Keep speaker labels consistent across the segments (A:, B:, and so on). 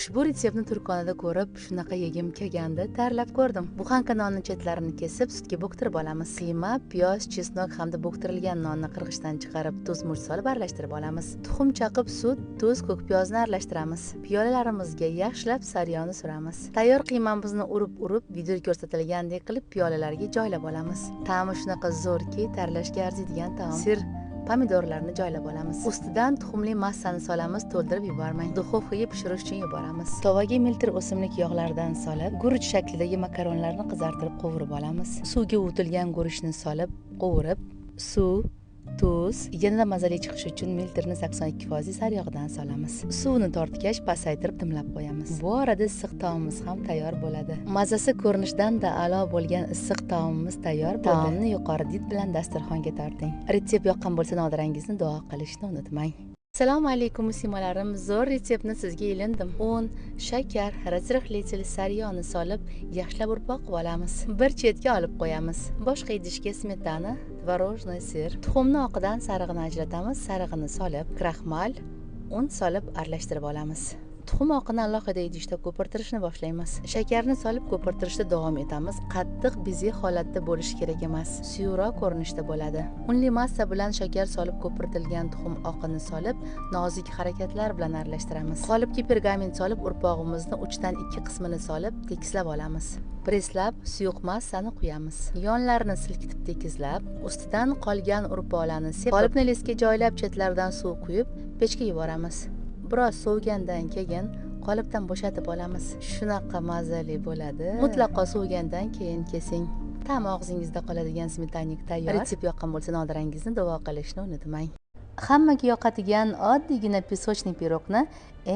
A: Ushbu retseptni turkonada ko'rib, shunaqa yegim kelgandi, tayyorlab ko'rdim. Buxanka nonni chetlarini kesib, sutga bo'ktirib olamiz. Qiyma, piyoz, chesnok hamda bo'ktirilgan nonni qirg'ichdan chiqarib, tuz, murch solib aralashtirib olamiz. Tuxum chaqib, sut, tuz, ko'k piyozni aralashtiramiz. Piyolalarimizga yaxshilab saryoni suramiz. Tayyor qiymamizni urib, videoda ko'rsatilgandek qilib piyolalarga joylab olamiz. Ta'mi shunaqa zo'rki, tayyorlashga arziydigan taom. Sir pomidorlarni joylab olamiz. Ustidan tuxumli massani solamiz, to'ldirib yubormang. Duxovkaga pishirish uchun yuboramiz. Tovaga miltir o'simlik yog'laridan solib, guruch shaklidagi makaronlarni qizartirib qovurib olamiz. Suvga uvutilgan guruchni solib, qovurib, suv, tuz, yanada mazali chiqishi uchun miltirni 82% saryog'dan solamiz. Suvni tortgach, pasaytirib dimlab qo'yamiz. Bu orada issiq taomimiz ham tayyor bo'ladi. Mazasi ko'rinishdan-da a'lo bo'lgan issiq taomimiz tayyor bo'ldi. Taomni yuqori did bilan dasturxonga torting. Retsept yoqqan bo'lsa, nodirangizni duo qilishni unutmang. Assalomu alaykum musimalarim. Zo'r retseptni sizga ilindim. Un, shakar, razrixletil saryoni solib, yaxshilab urpoq qilib olamiz. Bir chetga olib qo'yamiz. Boshqa idishga smetana, tvorojnoy sir. Tuxumni oqidan sarig'ini ajratamiz. Sarig'ini solib, kraxmal, un solib aralashtirib olamiz. Tuxum oqini alohida idishda ko'pirtirishni boshlaymiz. Shakarni solib ko'pirtirishda davom etamiz. Qattiq bezak holatda bo'lishi kerak emas. Suyuqroq ko'rinishda bo'ladi. Unli massa bilan shakar solib ko'pirtilgan tuxum oqini solib, nozik harakatlar bilan aralashtiramiz. Qolipga pergament solib, urpog'imizni uchidan 2 qismini solib, tekislab olamiz. Preslab, suyuq massani quyamiz. Yonlarini silkitib tekizlab, ustidan qolgan urpoqlarni sepib, qolipni lesga joylab, chetlaridan suv quyib, pechga yuboramiz. Biroz sovigandan keyin qolipdan bo'shatib olamiz. Shunaqa mazali bo'ladi. Mutlaqo sovigandan keyin kesing. Ta'mi og'zingizda qoladigan smetanik tayyor. Retsept yoqqan bo'lsa, nodirangizni duo qilishni unutmang. Hammaga yoqadigan oddiygina pisochniy pirogni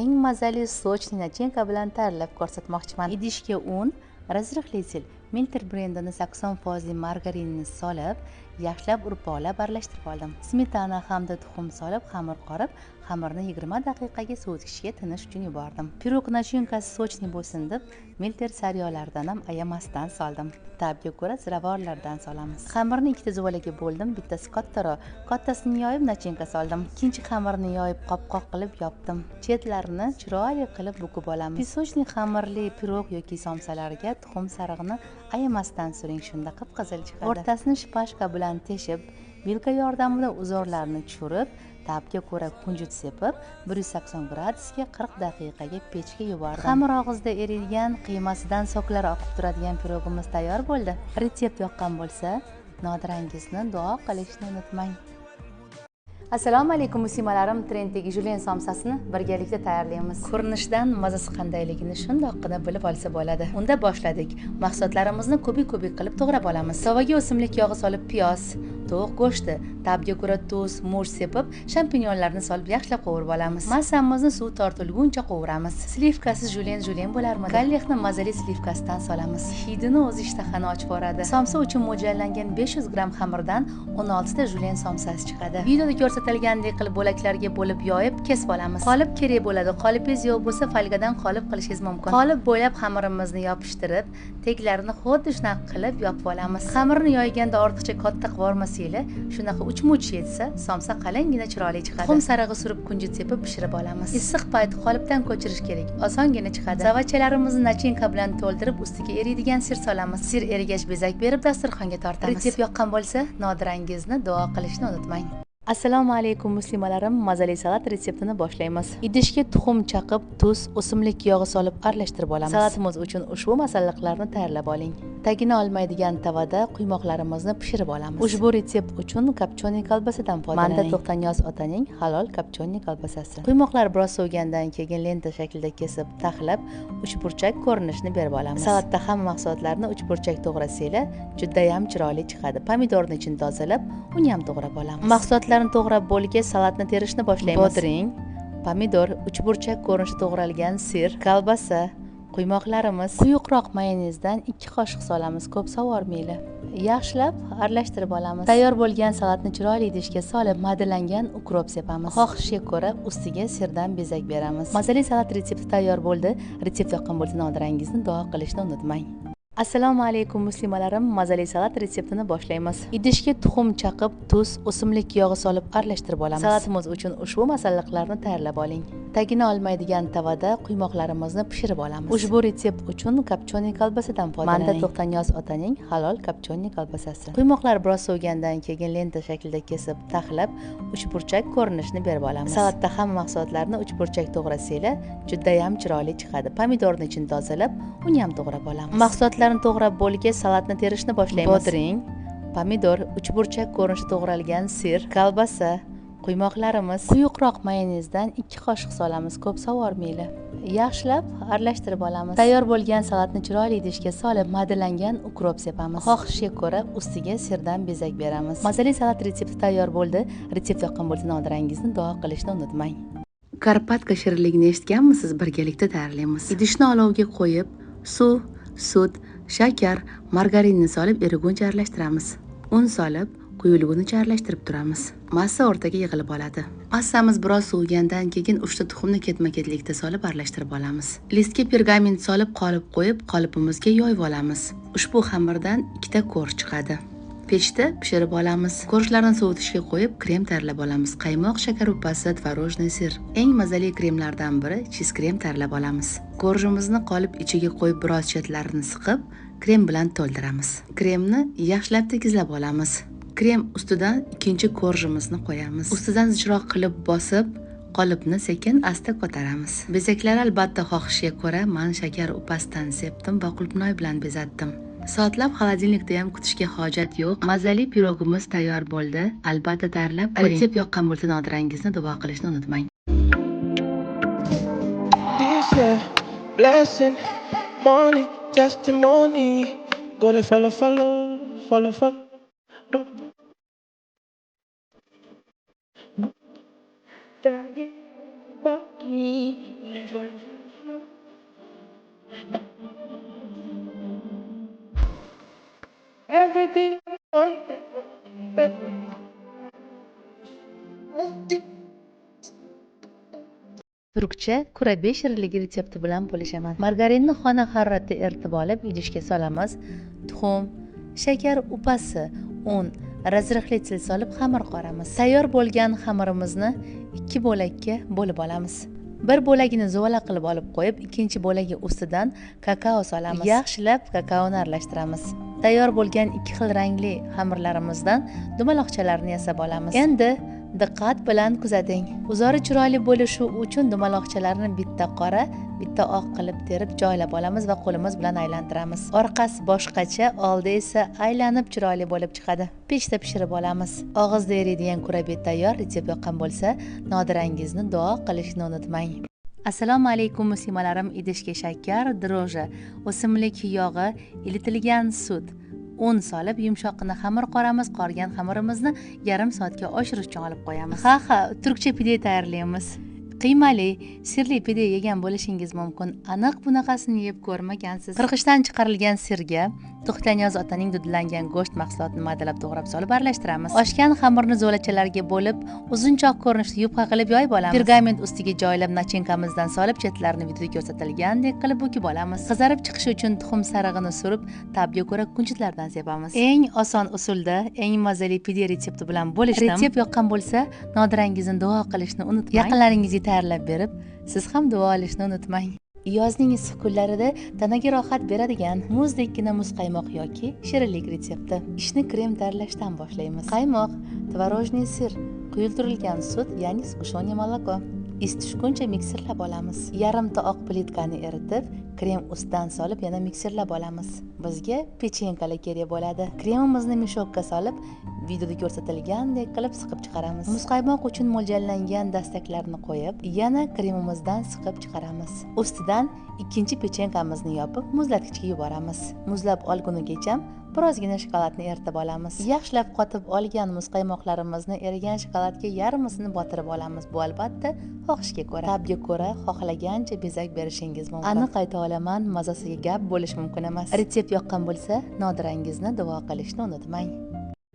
A: eng mazali sochniy nachinka bilan tayyorlab ko'rsatmoqchiman. Idishga un, razrixletil, milter brendini 80% margarinini solib, yaxshilab urpoqlab aralashtirib oldim. Smetana hamda tuxum solib, xamir qorib, xamirni 20 daqiqaga sovitishga tinish uchun yubordim. Pirog nachinkasi sochniy bo'lsin deb, milter sariyolaridan ham ayamasdan soldim. Ta'bga ko'ra ziravorlardan solamiz. Xamirni ikkita zuvalaga bo'ldim, bittasi kattaroq. Kattasini yoyib nachinka soldim. Ikkinchi xamirni yoyib qopqoq qilib yopdim. Chetlarini chiroyli qilib bukib olamiz. Pisochniy xamirli pirog yoki somsalarga tuxum sarig'ini ayamasdan suring, shunda qip-qizil chiqadi. O'rtasini shpashka bilan teshib, vilka yordamida uzorlarni tushirib, ta'bga ko'ra kunjut sepib, 180 gradusga 40 daqiqaga pechga yubordim. Xamir og'izda eriydigan, qiymasidan soklar oqib turadigan pirogimiz tayyor bo'ldi. Retsept yoqqan bo'lsa, nodirangizni duo qilishni unutmang. Assalomu alaykum musimalarim. Trenddagi julen somsasini birgalikda tayyorlaymiz. Ko'rinishidan mazasi qandayligini shundoqqina bilib olsa bo'ladi. Unda boshladik. Mahsulotlarimizni kubik qilib to'g'rab olamiz. Tovaga o'simlik yog'i solib, piyoz, tovuq go'shti, ta'bga ko'ra tuz, murch sepib, champinyonlarni solib yaxshilab qovurib olamiz. Massamizni suv tortilguncha qovuramiz. Slivkasiz julen bo'larmidi? Gallexni mazali slivkasidan solamiz. Hidini o'z ishtahani ochib yuboradi. Somsa uchun mo'ljallangan 500 gram xamirdan 16 ta julen somsasi chiqadi. Videoda ko'rsatilgandek qilib bo'laklarga bo'lib yoyib, kesib olamiz. Qolip kerak bo'ladi. Qolipingiz yo'q bo'lsa, folgadan qolip qilishingiz mumkin. Qolip bo'ylab xamirimizni yopishtirib, teklarini xuddi shunaqa qilib yopib olamiz. Xamirni yoyganda ortiqcha katta qilib shunaqa uch-much yetsa, somsa qalinggina chiroyli chiqadi. Tuxum sarig'i surib kunjut sepib pishirib olamiz. Issiq payt qolipdan ko'chirish kerak. Osongina chiqadi. Zavachalarimizni nachinka bilan to'ldirib, ustiga eriydigan sir solamiz. Sir erigach bezak berib dasturxonga tortamiz. Retsept yoqqan bo'lsa, nodirangizni duo qilishni unutmang. Assalomu alaykum muslimalarim. Mazali salat retseptini boshlaymiz. Idishga tuxum chaqib, tuz, o'simlik yog'i solib aralashtirib olamiz. Salatimiz uchun ushbu masalliqlarni tayyorlab oling. Tagini olmaydigan tavada quymoqlarimizni pishirib olamiz. Ushbu retsept uchun kopchoniy kolbasadan foydalaning. Manda To'xtanyoz otaning halol kopchoniy kolbasasi. Quymoqlar biroz sovigandan keyin lenta shaklida kesib, taxlab, uchburchak ko'rinishini berib olamiz. Salatda hamma mahsulotlarni uchburchak to'g'rasanglar, juda ham chiroyli chiqadi. Pomidorni ichini tozalab, uni ham to'g'rab olamiz. Mahsulotlarni to'g'rab bo'lgach, salatni terishni boshlaymiz. Bodring, pomidor, uchburchak ko'rinishda to'g'ralgan sir, kolbasa, quymoqlarimiz, quyuqroq mayonezdan 2 qoshiq solamiz, ko'p sovormayli. Yaxshilab aralashtirib olamiz. Tayyor bo'lgan salatni chiroyli idishga solib, madilangan ukrop sepamiz. Xohishga ko'ra ustiga sirdan bezak beramiz. Mazali salat retsepti tayyor bo'ldi. Retsept yoqqan bo'lsa, nodirangizni duo qilishni unutmang. Assalomu alaykum muslimalarim, mazali salat retseptini boshlaymiz. Idishga tuxum chaqib, tuz, o'simlik yog'i solib aralashtirib olamiz. Salatimiz uchun ushbu masalliqlarni tayyorlab oling. Tagini olmaydigan tavada quymoqlarimizni pishirib olamiz. Ushbu retsept uchun kopchoniy kolbasadan foydalaning. Manda To'xtanyoz otaning halol kopchoniy kolbasasi. Quymoqlar biroz sovigandan keyin lenta shaklida kesib, taxlab, uchburchak ko'rinishini berib olamiz. Salatda hamma mahsulotlarni uchburchak to'g'rasanglar, juda ham chiroyli chiqadi. Pomidorni ichini tozalab, uni ham to'g'rab olamiz. Mahsulotlarni to'g'rab bo'lgach, salatni terishni boshlaymiz. Bodring, pomidor, uchburchak ko'rinishda to'g'ralgan sir, kolbasa, quymoqlarimiz, quyuqroq mayonezdan 2 qoshiq solamiz, ko'p sovormayli. Yaxshilab aralashtirib olamiz. Tayyor bo'lgan salatni chiroyli idishga solib, madilangan ukrop sepamiz. Xohishga ko'ra ustiga sirdan bezak beramiz. Mazali salat retsepti tayyor bo'ldi. Retsept yoqqan bo'lsa, nodirangizni duo qilishni unutmang. Karpatka shirinligini eshitganmisiz? Birgalikda tayyorlaymiz. Idishni olovga qo'yib, suv, sut, shakar, margarinni solib eriguncha aralashtiramiz. Un solib, quyilgunicha aralashtirib turamiz. Massa o'rtaga yig'ilib oladi. Massamiz biroz sovigandan keyin uchta tuxumni ketma-ketlikda solib aralashtirib olamiz. Listga pergament solib qolip qo'yib, qolipimizga yoyib olamiz. Ushbu xamirdan 2 ta ko'rish chiqadi. Pechda pishirib olamiz. Ko'rishlarni sovitishga qo'yib, krem tayyorlab olamiz. Qaymoq, shakar upasi, tvorojniy sir. Eng mazali kremlardan biri cheez krem tayyorlab olamiz. Ko'rishimizni qolip ichiga qo'yib, biroz chetlarini siqib, krem bilan to'ldiramiz. Kremni yaxshilab tekizlab olamiz. Krem ustidan ikkinchi ko'rishimizni qo'yamiz. Ustidan zichroq qilib bosib, qolipni sekin asta ko'taramiz. Bezaklar albatta xohishga ko'ra, men shakar upasidan sepdim va qulupnoy bilan bezatdim. Soatlab xolodilnikda ham kutishga hojat yo'q. Mazali pirogimiz tayyor bo'ldi. Albatta tayyorlab ko'ring. Retsept yoqqan bo'lsa, nodirangizni duo qilishni unutmang.
B: Blessing, morning, testimony. Go to follow. Everything.
A: Turkcha kurabe shirinligi retsepti bilan bo'lishaman. Margarinni xona haroratida eritib olib, idishga solamiz. Tuxum, shakar upasi, un, razrixli solib xamir qoramiz. Tayyor bo'lgan xamirimizni 2 bo'lakka bo'lib olamiz. Bir bo'lagini zo'la qilib olib qo'yib, ikkinchi bo'lagi ustidan kakao solamiz. Yaxshilab kakaoni aralashtiramiz. Tayyor bo'lgan 2 xil rangli xamirlarimizdan dumaloqchalarni yasab olamiz. Endi diqqat bilan kuzating. Uzori chiroyli bo'lishi uchun dumaloqchalarni bitta qora, bitta oq qilib terib joylab olamiz va qo'limiz bilan aylantiramiz. Orqasi boshqacha, oldi esa aylanib chiroyli bo'lib chiqadi. Pechda pishirib olamiz. Og'izda eriydigan kurabe tayyor. Retsept yoqqan bo'lsa, nodirangizni duo qilishni unutmang. Assalomu alaykum muslimalarim. Idishga shakar, droji, o'simlik yog'i, ilitilgan sut, un solib yumshoqini xamir qoramiz. Qorgan xamirimizni yarim soatga oshirish uchun olib qo'yamiz. Ha, turkcha pide tayyorlaymiz. Qiymali, sirli pide yegan bo'lishingiz mumkin. Aniq bunaqasini yeb ko'rmagansiz. Qirg'ichdan chiqarilgan sirga To'xtanyoz otaning dudlangan go'sht mahsulotini madalab to'g'rab solib aralashtiramiz. Oshgan xamirni zo'lachalarga bo'lib, uzunchoq ko'rinishda yupqa qilib yoyib olamiz. Pergament ustiga joylab nachinkamizdan solib, chetlarini videoda ko'rsatilgandek qilib bo'kib olamiz. Qizarib chiqishi uchun tuxum sarig'ini surib, tabga ko'ra kunjutlardan sepamiz. Eng oson usulda, eng mazali pide retsepti bilan bo'lishdim. Retsept yoqqan bo'lsa, nodirangizni duo qilishni unutmang. Yaqinlaringizga tayyorlab berib, siz ham duo olishni unutmang. Yozning issiq kunlarida tanaga rohat beradigan muzdekkina muzqaymoq yoki shirinlik retsepti. Ishni krem tayyorlashdan boshlaymiz. Qaymoq, tvorojniy sir, quyultirilgan sut, ya'ni sgushonya moloko. Isitishguncha mikserlab olamiz. Yarimta oq plitkani eritib, krem ustidan solib yana mikserlab olamiz. Bizga pechenkalar kerak bo'ladi. Kremimizni mishokka solib, videoda ko'rsatilgandek qilib siqib chiqaramiz. Muzqaymoq uchun mo'ljallangan dastaklarni qo'yib, yana kremimizdan siqib chiqaramiz. Ustidan ikkinchi pechenkamizni yopib, muzlatgichga yuboramiz. Muzlab olgunigacha birozgina shokoladni eritib olamiz. Yaxshilab qotib olgan muzqaymoqlarimizni erigan shokoladga yarmisini botirib olamiz. Bu albatta xohishga ko'ra. Tabga ko'ra xohlagancha bezak berishingiz mumkin. Aniq ayta olaman, mazasiga gap bo'lish mumkin emas. Retsept yoqqan bo'lsa, nodirangizni duo qilishni unutmang.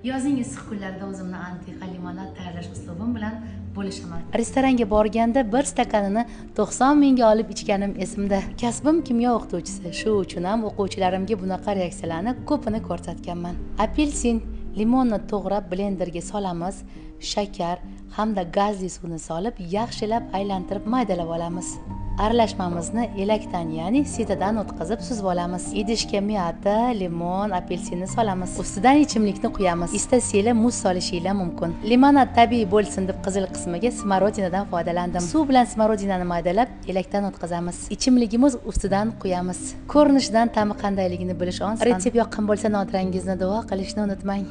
A: Yozning issiq kunlarida o'zimni antiqa limonad tayyorlash uslubim bilan bo'lishaman. Restoranga borganda bir stakanini 90 mingga olib ichganim esimda. Kasbim kimyo o'qituvchisi, shu uchun ham o'quvchilarimga bunaqa reaksiyalarni ko'pini ko'rsatganman. Apelsin, limonni to'g'rab blenderga solamiz, shakar hamda gazli suvni solib yaxshilab aylantirib maydalab olamiz. Aralashmamizni elakdan, ya'ni sitadan o'tkazib suzib olamiz. Idishga miyata, limon, apelsinni solamiz. Ustidan ichimlikni quyamiz. Istasanglar muz solishinglar mumkin. Limonad tabiiy bo'lsin deb qizil qismiga smorodinadan foydalandim. Suv bilan smorodinani maydalab elakdan o'tkazamiz. Ichimligimiz ustidan quyamiz. Ko'rinishidan ta'mi qandayligini bilish oson. Retsept yoqqan bo'lsa, notirangizni duo qilishni unutmang.